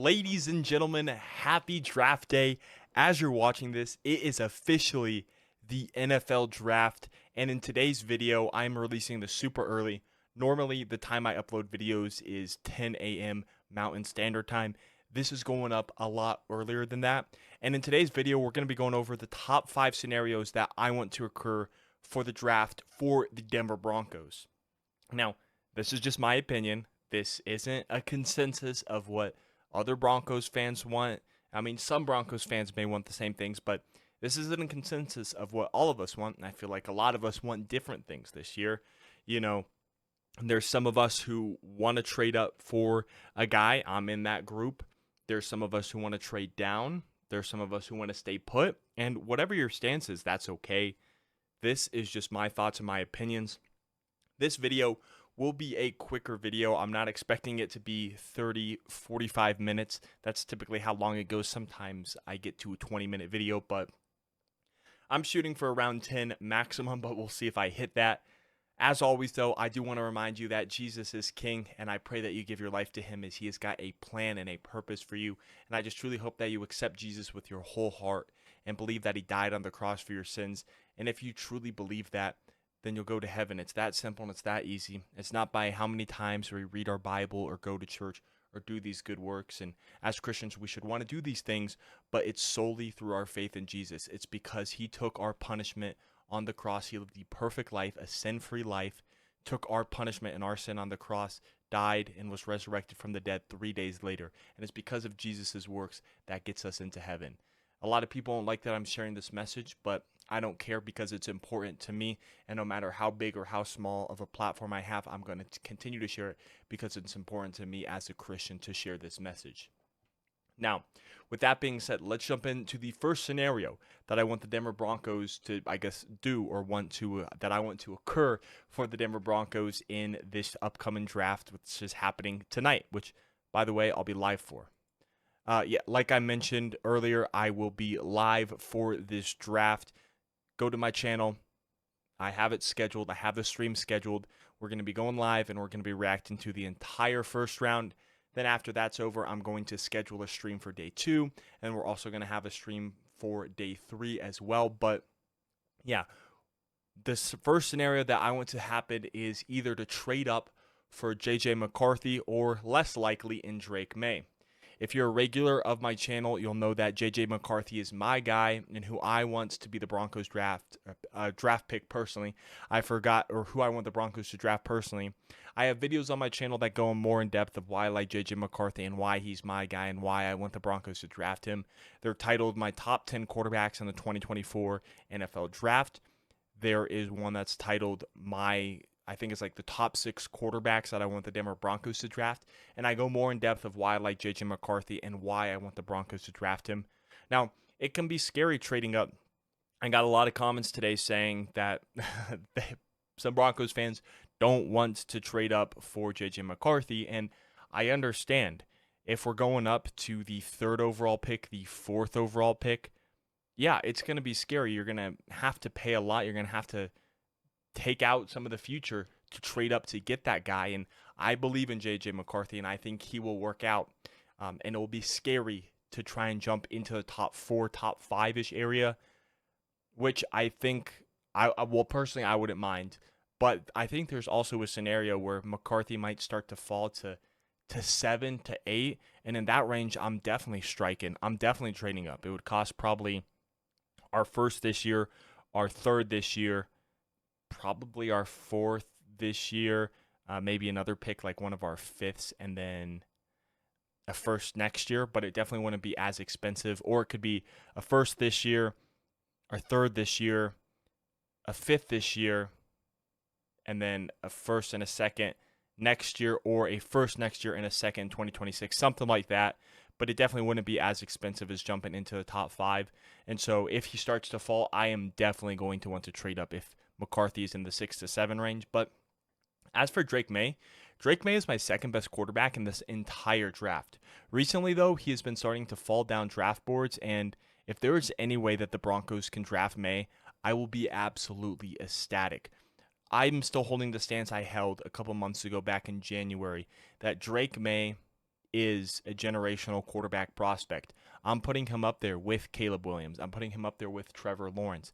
Ladies and gentlemen, happy draft day. As you're watching this, it is officially the NFL draft. And in today's video, I'm releasing this super early. Normally, the time I upload videos is 10 a.m. Mountain Standard Time. This is going up a lot earlier than that. And in today's video, we're going to be going over the top 5 scenarios that I want to occur for the draft for the Denver Broncos. Now, this is just my opinion. This isn't a consensus of what other Broncos fans want. I mean, some Broncos fans may want the same things, but this isn't a consensus of what all of us want. And I feel like a lot of us want different things this year. You know, there's some of us who want to trade up for a guy. I'm in that group. There's some of us who want to trade down. There's some of us who want to stay put. And whatever your stance is, that's okay. This is just my thoughts and my opinions. This video will be a quicker video. I'm not expecting it to be 30, 45 minutes. That's typically how long it goes. Sometimes I get to a 20-minute video, but I'm shooting for around 10 maximum, but we'll see if I hit that. As always, though, I do want to remind you that Jesus is King, and I pray that you give your life to him as he has got a plan and a purpose for you. And I just truly hope that you accept Jesus with your whole heart and believe that he died on the cross for your sins. And if you truly believe that, then you'll go to heaven. It's that simple and it's that easy. It's not by how many times we read our Bible or go to church or do these good works. And as Christians, we should want to do these things, but it's solely through our faith in Jesus. It's because he took our punishment on the cross. He lived the perfect life, a sin-free life, took our punishment and our sin on the cross, died, and was resurrected from the dead 3 days later. And it's because of Jesus' works that gets us into heaven. A lot of people don't like that I'm sharing this message, but I don't care because it's important to me. And no matter how big or how small of a platform I have, I'm going to continue to share it because it's important to me as a Christian to share this message. Now, with that being said, let's jump into the first scenario that I want the Denver Broncos to, do or that I want to occur for the Denver Broncos in this upcoming draft, which is happening tonight, which, by the way, I'll be live for. Like I mentioned earlier, I will be live for this draft. Go to my channel. I have it scheduled. I have the stream scheduled. We're going to be going live and we're going to be reacting to the entire first round. Then after that's over, I'm going to schedule a stream for day 2. And we're also going to have a stream for day 3 as well. But yeah, this first scenario that I want to happen is either to trade up for J.J. McCarthy or less likely in Drake May. If you're a regular of my channel, you'll know that J.J. McCarthy is my guy and who I want to be the Broncos draft pick personally. Who I want the Broncos to draft personally. I have videos on my channel that go more in depth of why I like J.J. McCarthy and why he's my guy and why I want the Broncos to draft him. They're titled My Top 10 Quarterbacks in the 2024 NFL Draft. There is one that's titled I think it's like the top 6 quarterbacks that I want the Denver Broncos to draft. And I go more in depth of why I like J.J. McCarthy and why I want the Broncos to draft him. Now, it can be scary trading up. I got a lot of comments today saying that some Broncos fans don't want to trade up for J.J. McCarthy. And I understand. If we're going up to the 3rd overall pick, the 4th overall pick, yeah, it's going to be scary. You're going to have to pay a lot. You're going to have to take out some of the future to trade up to get that guy. And I believe in J.J. McCarthy, and I think he will work out. And it will be scary to try and jump into the top 4, top 5-ish area, which I think, personally, I wouldn't mind. But I think there's also a scenario where McCarthy might start to fall to 7 to 8. And in that range, I'm definitely striking. I'm definitely trading up. It would cost probably our 1st this year, our 3rd this year, probably our 4th this year, maybe another pick like one of our 5ths, and then a 1st next year, but it definitely wouldn't be as expensive. Or it could be a 1st this year, our 3rd this year, a 5th this year, and then a 1st and a 2nd next year, or a 1st next year and a 2nd in 2026, something like that. But it definitely wouldn't be as expensive as jumping into the top 5. And so if he starts to fall, I am definitely going to want to trade up if McCarthy is in the 6 to 7 range. But as for Drake May is my 2nd best quarterback in this entire draft. Recently, though, he has been starting to fall down draft boards, and if there is any way that the Broncos can draft May, I will be absolutely ecstatic. I'm still holding the stance I held a couple months ago back in January that Drake May is a generational quarterback prospect. I'm putting him up there with Caleb Williams. I'm putting him up there with Trevor Lawrence.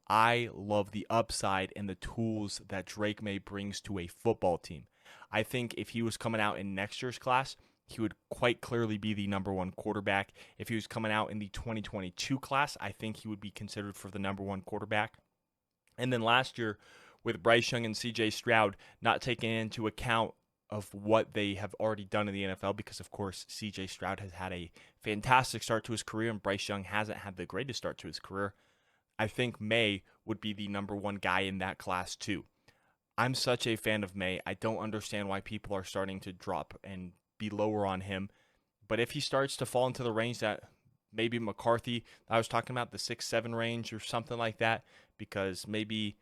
I love the upside and the tools that Drake May brings to a football team. I think if he was coming out in next year's class, he would quite clearly be the number one quarterback. If he was coming out in the 2022 class, I think he would be considered for the number one quarterback. And then last year, with Bryce Young and CJ Stroud, not taking into account of what they have already done in the NFL, because of course CJ Stroud has had a fantastic start to his career and Bryce Young hasn't had the greatest start to his career. I think May would be the number one guy in that class too. I'm such a fan of May. I don't understand why people are starting to drop and be lower on him. But if he starts to fall into the range that maybe McCarthy, I was talking about the 6-7 range or something like that, because maybe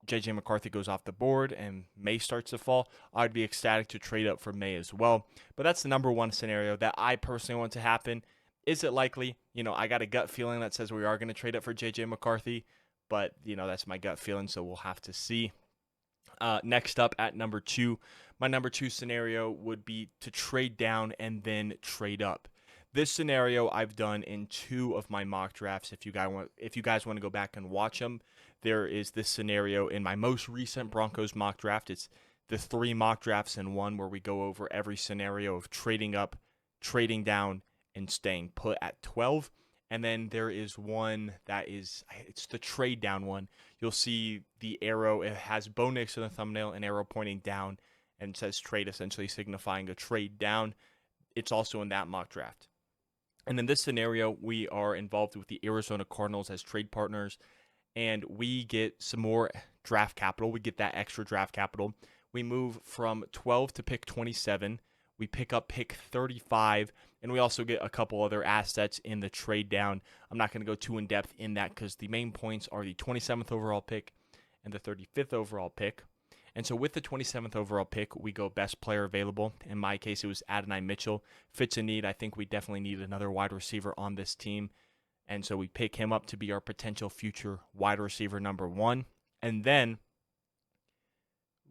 JJ McCarthy goes off the board and May starts to fall, I'd be ecstatic to trade up for May as well. But that's the number one scenario that I personally want to happen. Is it likely? I got a gut feeling that says we are going to trade up for JJ McCarthy, but that's my gut feeling, so we'll have to see. Next up at number 2, my number 2 scenario would be to trade down and then trade up. This scenario I've done in 2 of my mock drafts. If you guys want to go back and watch them, there is this scenario in my most recent Broncos mock draft. It's the 3 mock drafts in one where we go over every scenario of trading up, trading down, and staying put at 12. And then there is one it's the trade down one. You'll see the arrow. It has Bo Nix in the thumbnail, an arrow pointing down, and says trade, essentially signifying a trade down. It's also in that mock draft. And in this scenario, we are involved with the Arizona Cardinals as trade partners, and we get some more draft capital. We get that extra draft capital. We move from 12 to pick 27. We pick up pick 35, and we also get a couple other assets in the trade down. I'm not going to go too in depth in that because the main points are the 27th overall pick and the 35th overall pick. And so with the 27th overall pick, we go best player available. In my case, it was Adonai Mitchell. Fits a need. I think we definitely need another wide receiver on this team. And so we pick him up to be our potential future wide receiver number 1. And then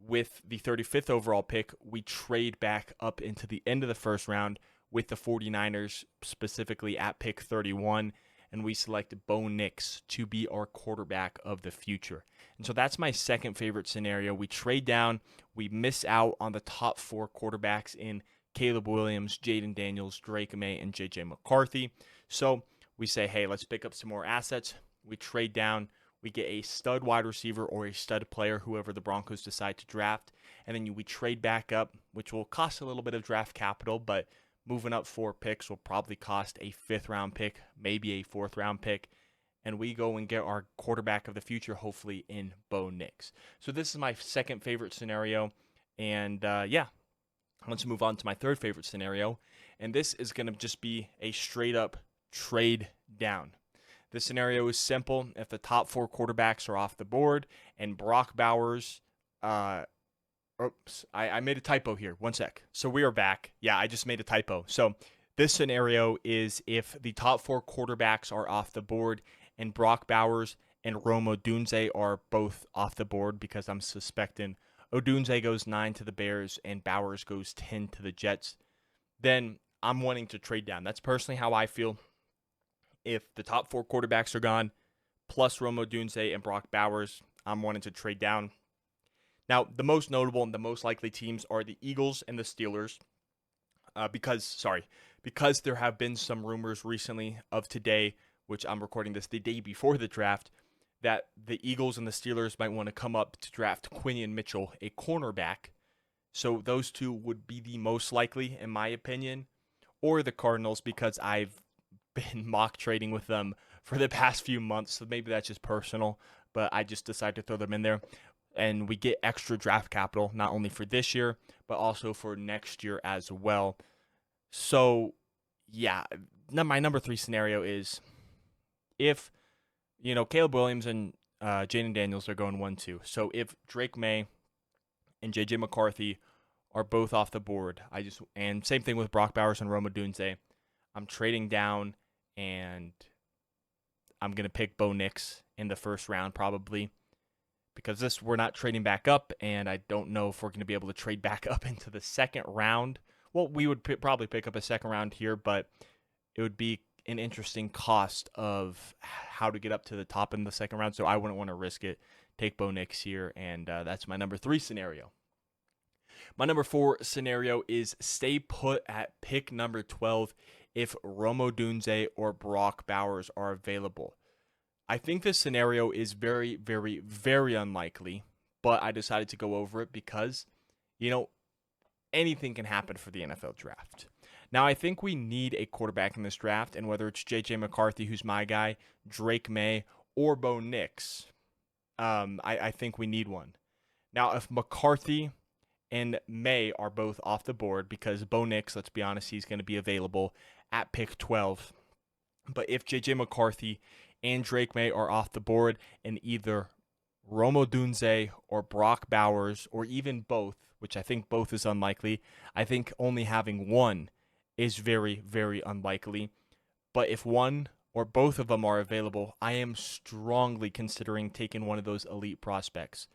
with the 35th overall pick, we trade back up into the end of the first round with the 49ers, specifically at pick 31, and we select Bo Nix to be our quarterback of the future. And so that's my second favorite scenario. We trade down, we miss out on the top 4 quarterbacks in Caleb Williams, Jaden Daniels, Drake May, and JJ McCarthy. So we say, hey, let's pick up some more assets. We trade down. We get a stud wide receiver or a stud player, whoever the Broncos decide to draft. And then we trade back up, which will cost a little bit of draft capital, but moving up 4 picks will probably cost a 5th round pick, maybe a 4th round pick. And we go and get our quarterback of the future, hopefully in Bo Nix. So this is my second favorite scenario. And let's move on to my third favorite scenario. And this is going to just be a straight up trade down. This scenario is simple. If the top 4 quarterbacks are off the board and Brock Bowers, I made a typo here. One sec. So we are back. Yeah, I just made a typo. So this scenario is if the top 4 quarterbacks are off the board and Brock Bowers and Rome Odunze are both off the board, because I'm suspecting Odunze goes 9 to the Bears and Bowers goes 10 to the Jets, then I'm wanting to trade down. That's personally how I feel. If the top 4 quarterbacks are gone, plus Rome Odunze and Brock Bowers, I'm wanting to trade down. Now, the most notable and the most likely teams are the Eagles and the Steelers, because there have been some rumors recently of today, which I'm recording this the day before the draft, that the Eagles and the Steelers might want to come up to draft Quinion Mitchell, a cornerback. So those 2 would be the most likely, in my opinion, or the Cardinals, because I've been mock trading with them for the past few months, so maybe that's just personal, but I just decided to throw them in there. And we get extra draft capital, not only for this year, but also for next year as well. So, yeah, my number 3 scenario is if, Caleb Williams and Jaden Daniels are going 1-2. So if Drake May and JJ McCarthy are both off the board, and same thing with Brock Bowers and Rome Odunze, I'm trading down and I'm going to pick Bo Nix in the first round probably, because we're not trading back up, and I don't know if we're going to be able to trade back up into the second round well, we would probably pick up a second round here, but it would be an interesting cost of how to get up to the top in the second round. So I wouldn't want to risk it. Take Bo Nix here, and that's my number 3 scenario. My number 4 scenario is stay put at pick number 12 if Rome Odunze or Brock Bowers are available. I think this scenario is very, very, very unlikely, but I decided to go over it because, anything can happen for the NFL draft. Now, I think we need a quarterback in this draft, and whether it's J.J. McCarthy, who's my guy, Drake May, or Bo Nix, I think we need one. Now, if McCarthy and May are both off the board, because Bo Nix, let's be honest, he's going to be available at pick 12. But if J.J. McCarthy and Drake May are off the board, and either Rome Odunze or Brock Bowers, or even both, which I think both is unlikely, I think only having one is very, very unlikely. But if one or both of them are available, I am strongly considering taking one of those elite prospects.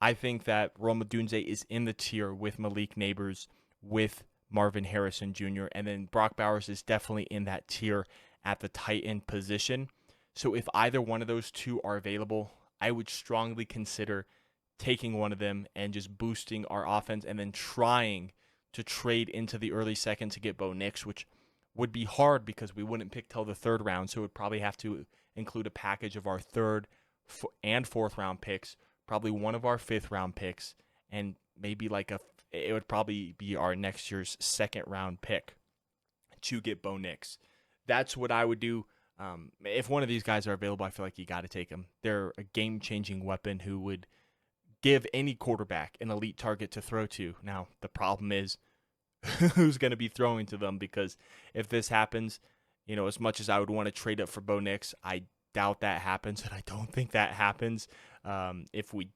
I think that Rome Odunze is in the tier with Malik Neighbors, with Marvin Harrison Jr., and then Brock Bowers is definitely in that tier at the tight end position. So if either one of those two are available, I would strongly consider taking one of them and just boosting our offense, and then trying to trade into the early second to get Bo Nix, which would be hard because we wouldn't pick till the third round. So it would probably have to include a package of our third and fourth round picks, probably one of our fifth round picks, and maybe it would probably be our next year's second round pick to get Bo Nix. That's what I would do. If one of these guys are available, I feel like you got to take them. They're a game-changing weapon who would give any quarterback an elite target to throw to. Now, the problem is who's going to be throwing to them, because if this happens, as much as I would want to trade up for Bo Nix, I doubt that happens, and I don't think that happens. If we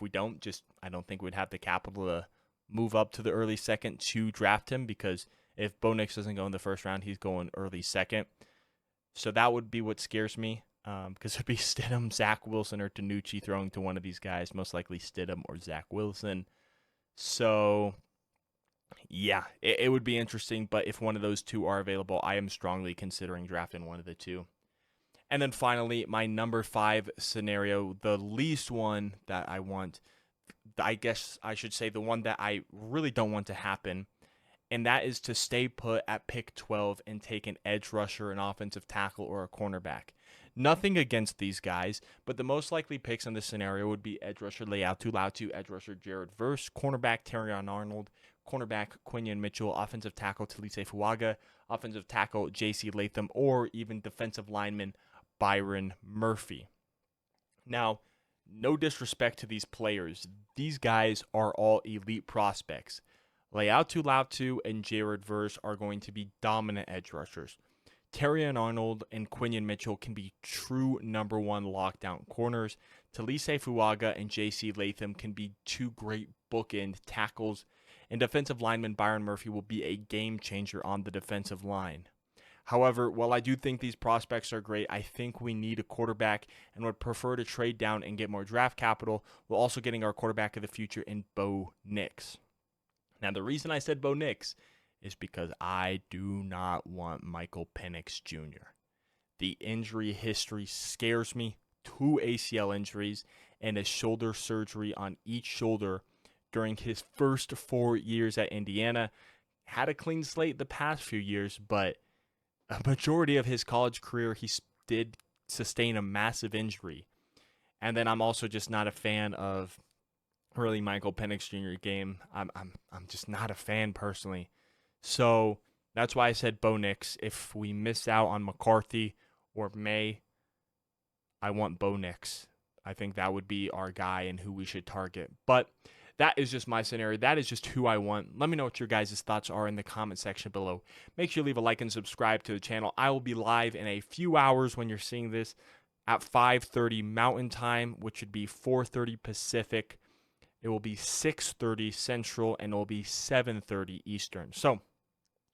don't, I don't think we'd have the capital to move up to the early second to draft him, because if Bo Nix doesn't go in the first round, he's going early second. So that would be what scares me, because it'd be Stidham, Zach Wilson, or Danucci throwing to one of these guys, most likely Stidham or Zach Wilson. So, yeah, it would be interesting, but if one of those two are available, I am strongly considering drafting one of the two. And then finally, my number 5 scenario, the least one that I want, I guess I should say the one that I really don't want to happen, and that is to stay put at pick 12 and take an edge rusher, an offensive tackle, or a cornerback. Nothing against these guys, but the most likely picks in this scenario would be edge rusher Leautu Latu, edge rusher Jared Verse, cornerback Terrion Arnold, cornerback Quinion Mitchell, offensive tackle Talise Fuaga, offensive tackle J.C. Latham, or even defensive lineman Byron Murphy. Now, no disrespect to these players. These guys are all elite prospects. Leautu Latu and Jared Verse are going to be dominant edge rushers. Terrion Arnold and Quinion Mitchell can be true number 1 lockdown corners. Talise Fuaga and J.C. Latham can be 2 great bookend tackles. And defensive lineman Byron Murphy will be a game changer on the defensive line. However, while I do think these prospects are great, I think we need a quarterback and would prefer to trade down and get more draft capital, while also getting our quarterback of the future in Bo Nix. Now, the reason I said Bo Nix is because I do not want Michael Penix Jr. The injury history scares me. 2 ACL injuries and a shoulder surgery on each shoulder during his first 4 years at Indiana. Had a clean slate the past few years, but a majority of his college career, he did sustain a massive injury. And then I'm also just not a fan of really Michael Penix Jr. game. I'm just not a fan personally. So that's why I said Bo Nix. If we miss out on McCarthy or May, I want Bo Nix. I think that would be our guy and who we should target. But that is just my scenario. That is just who I want. Let me know what your guys' thoughts are in the comment section below. Make sure you leave a like and subscribe to the channel. I will be live in a few hours when you're seeing this at 5:30 Mountain Time, which would be 4:30 Pacific. It will be 6:30 Central, and it will be 7:30 Eastern. So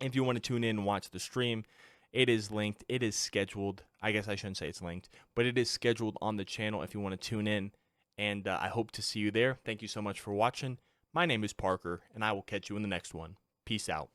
if you want to tune in and watch the stream, it is linked. It is scheduled. I guess I shouldn't say it's linked, but it is scheduled on the channel if you want to tune in. And I hope to see you there. Thank you so much for watching. My name is Parker, and I will catch you in the next one. Peace out.